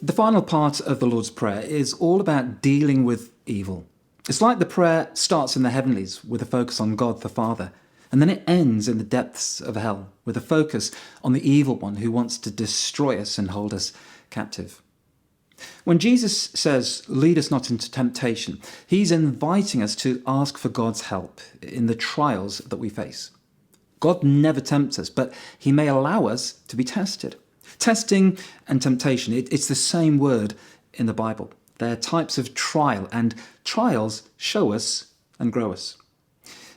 The final part of the Lord's Prayer is all about dealing with evil. It's like the prayer starts in the heavenlies with a focus on God the Father, and then it ends in the depths of hell with a focus on the evil one who wants to destroy us and hold us captive. When Jesus says, "Lead us not into temptation," he's inviting us to ask for God's help in the trials that we face. God never tempts us, but he may allow us to be tested. Testing and temptation, it's the same word in the Bible. They're types of trial, and trials show us and grow us.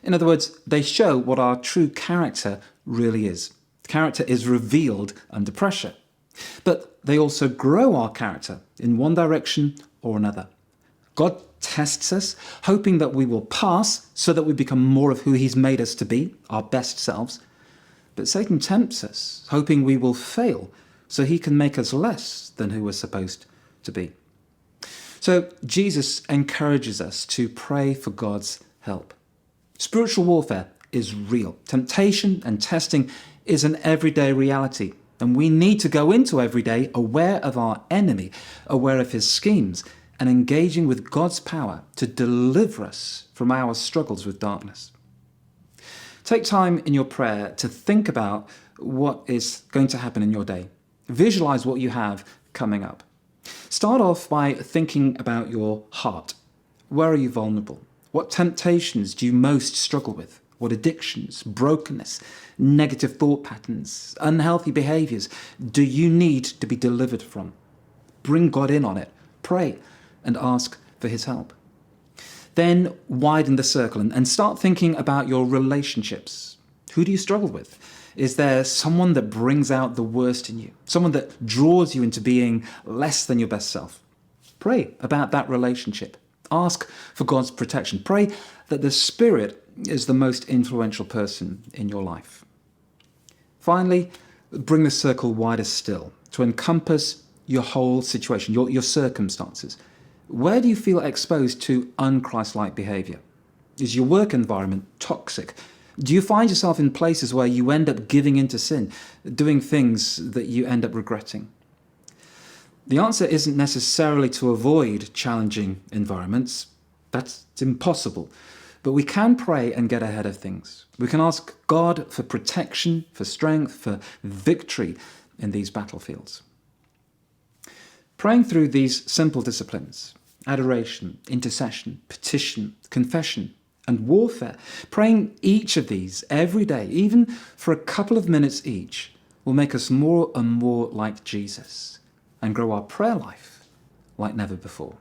In other words, they show what our true character really is. Character is revealed under pressure. But they also grow our character in one direction or another. God tests us, hoping that we will pass so that we become more of who he's made us to be, our best selves. But Satan tempts us, hoping we will fail so he can make us less than who we're supposed to be. So Jesus encourages us to pray for God's help. Spiritual warfare is real. Temptation and testing is an everyday reality. And we need to go into every day aware of our enemy, aware of his schemes, and engaging with God's power to deliver us from our struggles with darkness. Take time in your prayer to think about what is going to happen in your day. Visualize what you have coming up. Start off by thinking about your heart. Where are you vulnerable? What temptations do you most struggle with? What addictions, brokenness, negative thought patterns, unhealthy behaviors do you need to be delivered from? Bring God in on it. Pray and ask for his help. Then widen the circle and start thinking about your relationships. Who do you struggle with? Is there someone that brings out the worst in you? Someone that draws you into being less than your best self? Pray about that relationship. Ask for God's protection. Pray that the Spirit is the most influential person in your life. Finally, bring the circle wider still to encompass your whole situation, your circumstances. Where do you feel exposed to un-Christ-like behavior? Is your work environment toxic? Do you find yourself in places where you end up giving into sin, doing things that you end up regretting? The answer isn't necessarily to avoid challenging environments. That's impossible. But we can pray and get ahead of things. We can ask God for protection, for strength, for victory in these battlefields. Praying through these simple disciplines, adoration, intercession, petition, confession, and warfare, praying each of these every day, even for a couple of minutes each, will make us more and more like Jesus and grow our prayer life like never before.